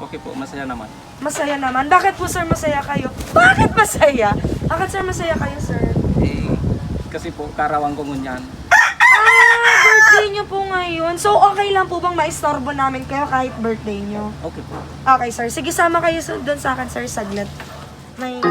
Okay po, masaya naman. Masaya naman. Bakit po sir masaya kayo? Bakit masaya? Bakit sir masaya kayo sir? Eh, kasi po, karawang ko ngunyan. Birthday niyo po ngayon. So okay lang po bang maistorbo namin kayo kahit birthday niyo? Okay po. Okay sir. Sige, sama kayo doon sa akin sir, saglit. May...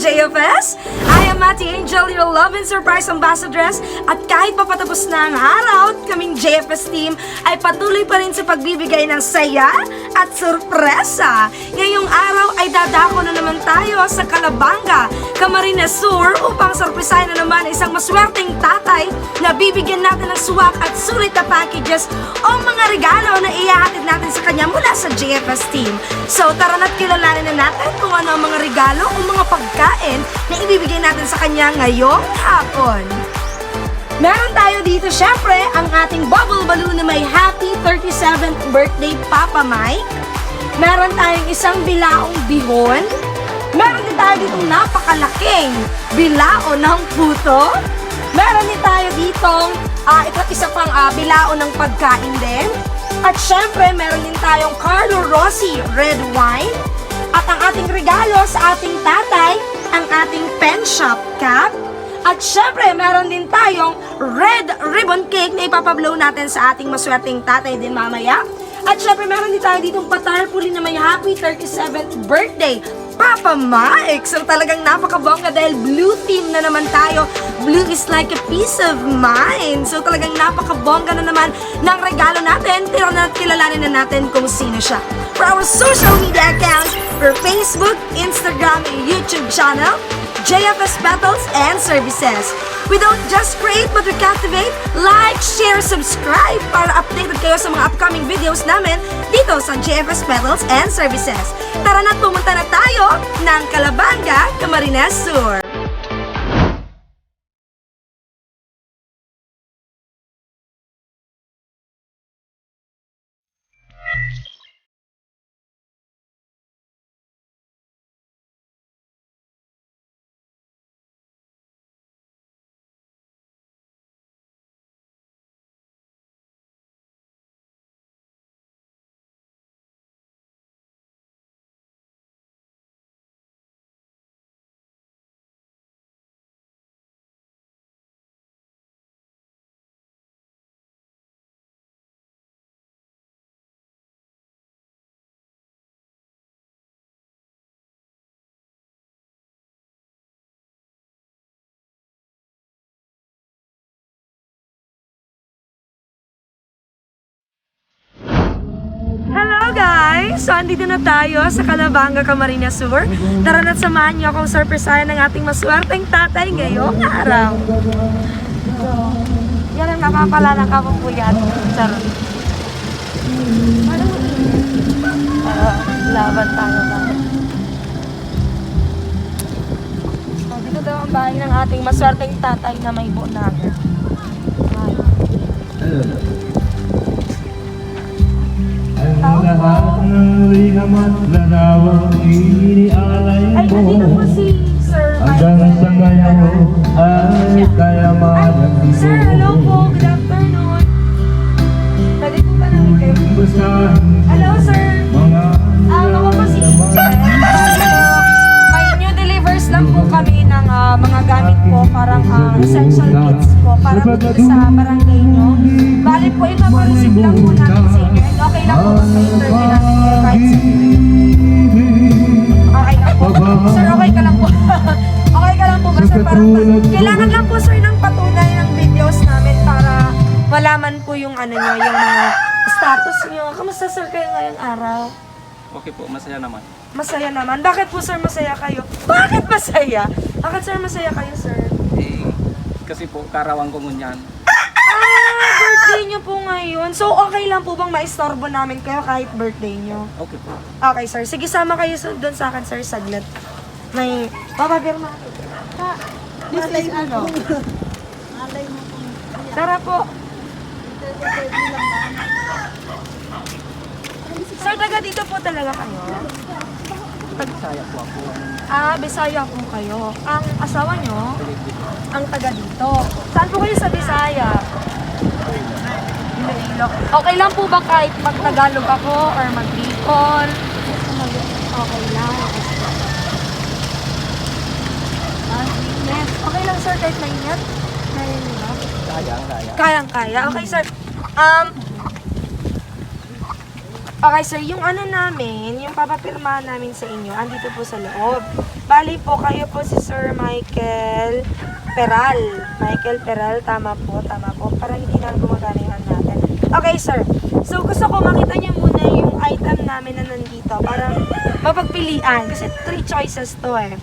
JFS. I am Ate Angel, your love and surprise ambassadress. At kahit papatapos na ang araw, kaming JFS team ay patuloy pa rin sa pagbibigay ng saya at sorpresa. Ngayong araw ay dadako na naman tayo sa Calabanga, Camarines Sur upang sorpresahin na naman isang maswerteng tatay na bibigyan natin ng swak at sulit na packages o mga regalo na ihahatid natin sa kanya mula sa JFS team. So tara na't kilalanin na natin kung ano ang mga regalo o mga pagkain na ibibigay natin sa kanya ngayong hapon. Meron tayo dito syempre ang ating bubble balloon na may happy 37th birthday Papa Mike. Meron tayong isang bilaong bihon. Meron din tayo ditong napakalaking bilao ng puto. Meron din tayo ditong isa pang bilao ng pagkain din. At syempre meron din tayong Carlo Rossi red wine. At ang ating regalo sa ating tatay, ang ating pen shop cap. At syempre, meron din tayong red ribbon cake na ipapablow natin sa ating maswerteng tatay din mamaya. At syempre, meron din tayo ditong patarpuli na may happy 37th birthday, Papa Mike! So talagang napakabongga dahil blue theme na naman tayo. Blue is like a peace of mind. So talagang napakabongga na naman ng regalo natin. Tira na kilalanin na natin kung sino siya. For our social media accounts, for Facebook, Instagram, and YouTube channel, JFS Petals and Services. We don't just create but we captivate. Like, share, subscribe para updated kayo sa mga upcoming videos namin dito sa JFS Petals and Services. Tara na't pumunta na tayo ng Calabanga, Camarines Sur. Hello guys! So andito na tayo sa Calabanga, Camarines Sur. Tara na't samahan niyo akong surpresahin ng ating maswerteng tatay ngayong araw. Yan ang napapala ng kapapuyan. Charot. Laban tayo ba? So, dito daw ang bahay ng ating maswerteng tatay na may bonanga. Ang lahat ng lihaman lanawang inialay Ay, mo. andito po si Sir Hanggang sa ngayon ay kayaman ang ito. Sir, hello po. Good afternoon. Pwede po ba namin kayo? Hello, sir. Ako po si may new delivers lang po kami ng mga gamit po, parang essential kits po para po sa barangay nyo. Bali po, Okay lang po ba sa interview namin or kahit sa okay lang po. Sir, okay ka lang po. Okay ka lang po ba, sir? Kailangan lang po, sir, ng patunay ng videos namin para malaman po yung ano nyo, yung mga status nyo. Kamusta, sir, kayo ngayong araw? Okay po, masaya naman. Masaya naman. Bakit po, sir, masaya kayo? Bakit masaya? Bakit, sir, masaya kayo, sir? Kasi po karawang ko ngunyan. Birthday nyo po ngayon. So, okay lang po bang maistorbo namin kayo kahit birthday nyo? Okay po. Okay, sir. Sige, sama kayo doon sa akin, sir, saglit. May papapirma. This is ano? Tara po. Sir, taga dito po talaga kayo? Masaya po ako. Ah, Bisaya po kayo. Ang asawa nyo, ang taga dito. Saan po kayo sa Bisaya? Iloilo. Okay lang po ba kahit mag-Tagalog ako or mag-Bicol? Okay lang. Okay lang, sir, kahit maingat? Kaya niyo ba? Kaya. Kayang-kaya. Okay, sir. Okay, sir, yung ano namin, yung papapirmahan namin sa inyo, andito po sa loob. Bali po, kayo po si Sir Michael Peral. Michael Peral, tama po. Para hindi na gumagana yung ano natin. Okay, sir. So, gusto ko makita niyo muna yung item namin na nandito para mapagpilian. Kasi 3 choices to eh.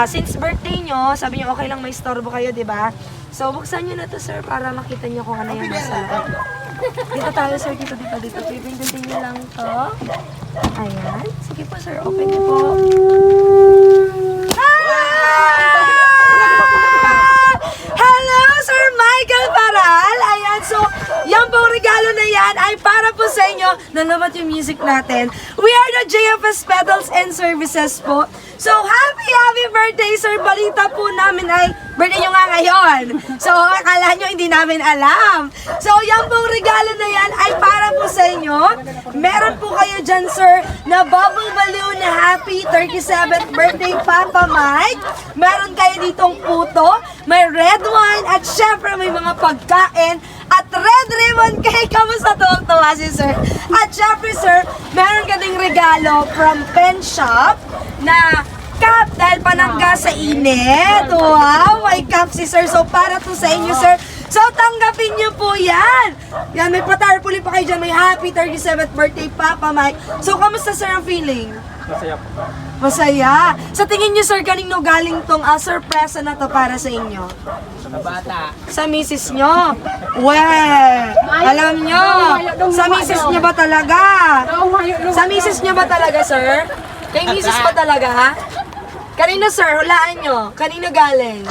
Since birthday nyo, sabi nyo okay lang may storbo kayo, di ba? So, buksan nyo na to, sir, para makita nyo kung ano yung nasa loob. Dito tayo, sir. Dito. Pipindutin nyo lang to. Ayan. Sige po, sir. Open nyo po. Hello, Sir Michael Paral. Ayan, so, yan pong regalo na yan ay para po sa inyo. Nalamat yung music natin. We are the JFS Pedals and Services po. So, happy birthday, sir. Balita po namin ay birthday nyo nga ngayon. So, akala nyo hindi namin alam. So, yan pong regalo na yan ay para po sa inyo. Meron po kayo dyan, sir, na bubble balloon na happy 37th birthday, Papa Mike. Meron kayo ditong puto, may red wine, at syempre may mga pagkain, at red ribbon cake. Kamusta tuwang-tuwa si sir? At syempre, sir, meron ka ding regalo from Pen Shop na cap dahil panangga sa init. Wow, may cap si sir. So, para to sa inyo, sir. So, tanggapin niyo po yan. Yan, may patarpuli pa kayo dyan. May happy 37th birthday, Papa Mike. So, kamusta, sir, ang feeling? Masaya po. Masaya. Sa tingin niyo, sir, kanino galing tong surpresa na to para sa inyo? Sa misis nyo. Alam nyo. Sa misis nyo ba talaga? Sa misis nyo ba talaga, sir? Kay misis ba talaga? Kanino, sir? Hulaan nyo. Kanino galing?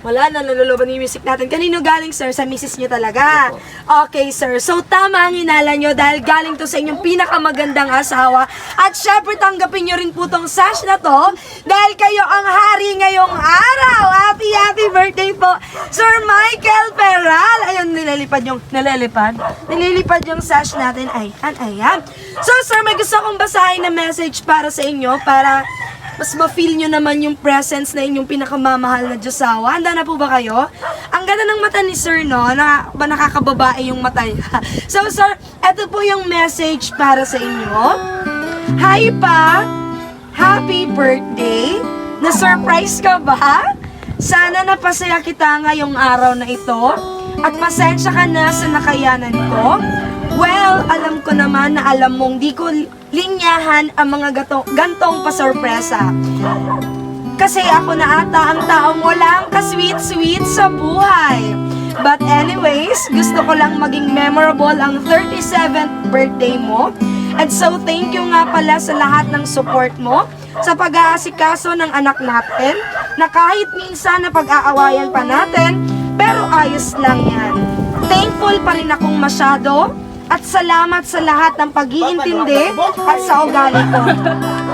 Wala na, naluluban yung music natin. Kanino galing, sir? Sa misis nyo talaga. Okay, sir. So, tama ang hinala nyo dahil galing to sa inyong pinakamagandang asawa. At syempre, tanggapin nyo rin po tong sash na to dahil kayo ang hari ngayong araw. Happy birthday po, Sir Michael Peral. Ayun, nililipad yung sash natin. Ayan. So, sir, may gusto akong basahin na message para sa inyo para mas ma-feel nyo naman yung presence na inyong pinakamamahal na Diyosawa. Handa na po ba kayo? Ang ganda ng mata ni sir, no? Nakakababae yung mata niya. So, sir, eto po yung message para sa inyo. Hi pa! Happy birthday! Na-surprise ka ba? Sana napasaya kita ngayong araw na ito. At pasensya ka na sa nakayanan ko. Well, alam ko naman na alam mong di ko linyahan ang mga gantong pasorpresa. Kasi ako na ata ang taong walang ka-sweet-sweet sa buhay. But anyways, gusto ko lang maging memorable ang 37th birthday mo. And so thank you nga pala sa lahat ng support mo sa pag-aasikaso ng anak natin na kahit minsan na pag-aawayan pa natin, pero ayos lang yan. Thankful pa rin akong masyado. At salamat sa lahat ng pag-iintindi at sa ugali ko.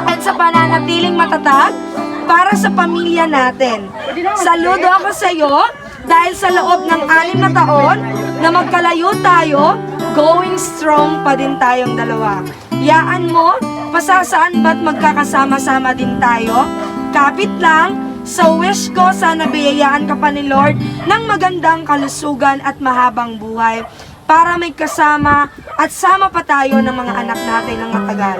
At sa pananatiling matatag para sa pamilya natin. Saludo ako sa iyo dahil sa loob ng 6 na taon na magkalayo tayo, going strong pa din tayong dalawa. Yaan mo, pasasaan ba't magkakasama-sama din tayo? Kapit lang, sa wish ko sana biyayaan ka pa ni Lord ng magandang kalusugan at mahabang buhay. para may kasama at sama pa tayo ng mga anak natin ng matagal.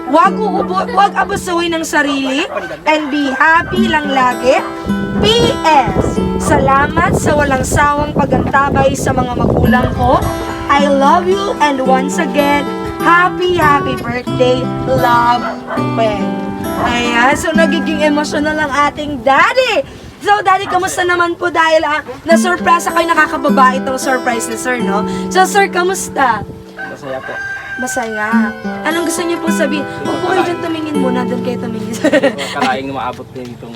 Huwag abusuhin ng sarili and be happy lang lagi. P.S. Salamat sa walang sawang pagantabay sa mga magulang ko. I love you and once again, happy birthday, love, Gwen. Ayan, so nagiging emotional ang ating daddy. So, daddy, kamusta naman po dahil na-surprise kayo, nakakababa itong surprise ni sir, no? So, sir, kamusta? Masaya po. Masaya. Anong gusto niyo po sabihin? Huwag po kayo dyan tumingin muna, doon kayo tumingin. Kalaing na maabot din itong...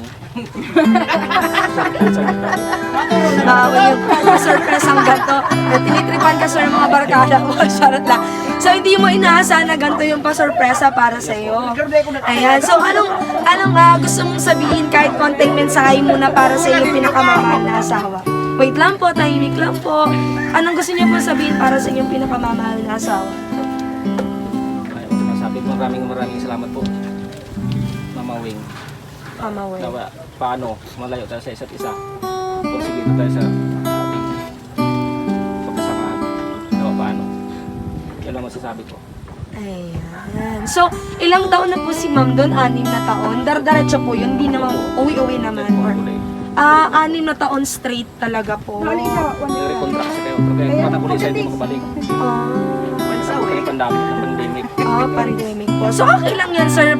Yung surprise ang ganito. Tinitripan ka sir mga barkada ko. Charot lang. So hindi mo inaasahan na ganito yung pa-surpresa para sa iyo. Ayan. So anong gusto mong sabihin kahit konting mensahe muna para sa iyong pinakamamahal na asawa? Wait lang po, tahimik lang po. Anong gusto niyo po sabihin para sa inyong pinakamamahal na asawa? Sabi ko maraming salamat po. Mama Wing. Mama Weng. Dawa, paano malayo tayo sa isa't isa. Sige tayo sa ating pagkasamaan. Dawa, paano. Yan lang masasabi ko. Ayan. So, ilang taon na po si ma'am doon? 6 na taon? Dar-diretso po yun? Hindi naman uwi-uwi naman? Or, 6 na taon straight talaga po. Nire-contra kasi kayo. Pero kaya patakulit sa hindi makabalik. Kaya pandami ng pandemic. Pandemic po. So, okay lang yan, sir.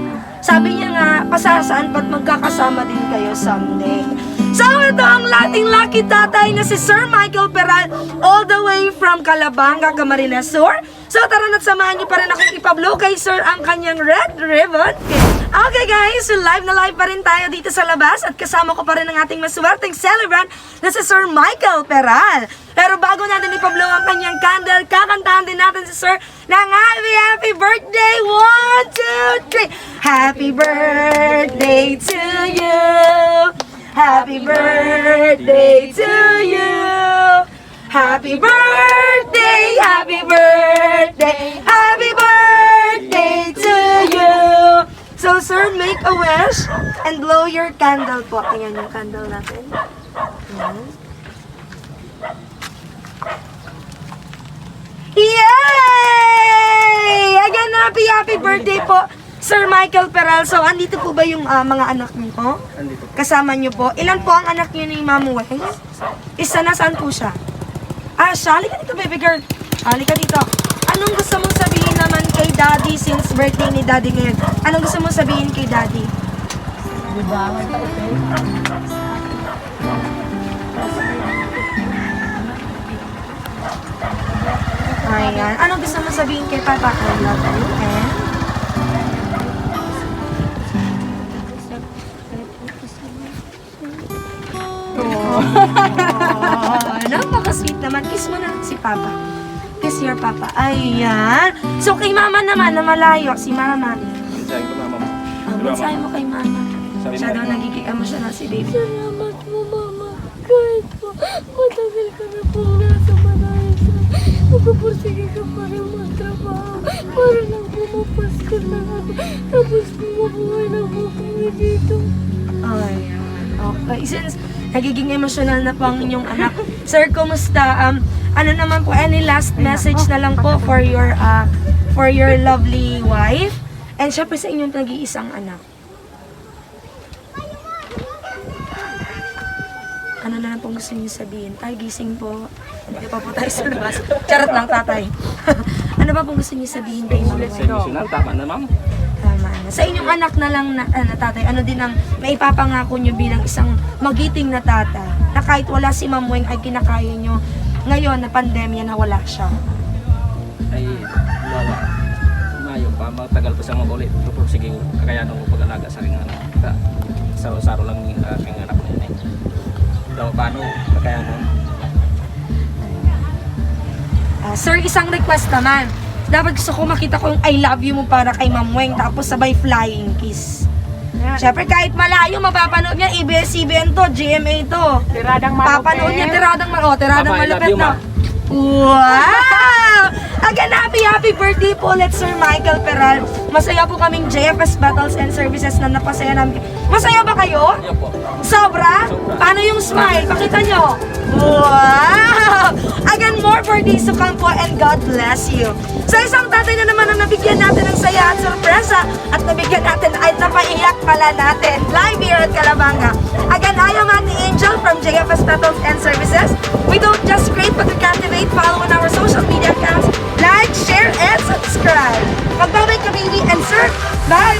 Sabi niya nga, pasasaan pa't magkakasama din kayo someday. So, ito ang lating lucky tatay na si Sir Michael Peral all the way from Calabanga, Camarines Sur. So, tara na't samahan niyo pa rin akong ipablow kay Sir ang kanyang red ribbon. Okay guys, so live na live pa rin tayo dito sa labas at kasama ko pa rin ang ating maswerteng celebrant na si Sir Michael Peral. Pero bago natin ipablow ang kanyang candle, kakantahan din natin si Sir ng happy birthday! 1, 2, 3! Happy birthday to you! Happy birthday to you! Happy birthday! Happy birthday! Happy birthday to you! So, sir, make a wish and blow your candle po. Ayan yung candle natin. Ayan. Yay! Again, happy birthday po, Sir Michael Peral. So, andito po ba yung mga anak niyo po? Andito. Kasama niyo po. Ilan po ang anak niyo ni Ma'am Weng? Isa na, saan po siya? Siya. Halika dito, baby girl. Halika dito. Anong gusto mong sabihin naman kay Daddy since birthday ni Daddy ngayon? Anong gusto mong sabihin kay Daddy? Diba? May pa-okay. Ayan. Anong gusto mong sabihin kay Papa? I love you and... Napaka-sweet naman. Kiss mo na si Papa. Kiss your Papa. Ayan. So, kay Mama naman, na malayo, si Mama. Sabi ko mama mo. Mensahe mo kay Mama. Sabi Siya mo, daw nagiging emotional si baby. Salamat mo, Mama. Kahit po, matagal ka na po nasa Malaysia. Magpupursige ka pa rin magtrabaho. Para lang pumapas ka na ako. Tapos bumubuhay na bubuhay dito. Ayan. Okay. Since nagiging emotional na po ang inyong anak. Sir, kumusta? Ano naman po, any last message na lang po for your lovely wife? And syempre sa inyong nag-iisang anak. Ano na lang pong gusto niyo sabihin? Tay, gising po. Hindi pa po tayo sa labas. Charot lang, tatay. Ano ba pong gusto niyo sabihin kay Ma'am sa Weng? emotional, tama na ma'am. Tama na. Sa inyong anak na lang na tatay, ano din ang maipapangako nyo bilang isang magiting na tata na kahit wala si Ma'am Weng ay kinakaya nyo ngayon na pandemya na wala siya. Ay, lawa. Mayo pa, matagal pa siya mabulit. Pero sige, kakayanan ko pag-alaga sa ring anak. Saro-saro lang yung aking anak na yun. Daw, paano kakayanan? Sir, isang request naman. Dapat gusto ko makita ko yung I love you mo para kay Ma'am Weng tapos sabay flying kiss. Siyempre kahit malayo, mapapanood niya, ABS-CBN to, GMA to. Tiradang malupit. Papanood niya, tiradang Papa, I love malupit you, na. Ma. Wow! Again, happy birthday po ulit, Sir Michael Peral. Masaya po kaming JFS Battles and Services na napasaya namin. Masaya ba kayo? Yan po. Sobra? Paano yung smile? Pakita nyo. Wow! Again, more birthdays to come po and God bless you. Sa isang tatay na naman ang nabigyan natin ng saya at sorpresa at nabigyan natin ay napaiyak pala natin live here at Calabanga. Again, I am Ate Angel from JFS Battles and Services. We don't just create but we captivate. Follow on our social media accounts. Like, share, and subscribe. Magbabay ka, baby, and sir. Bye!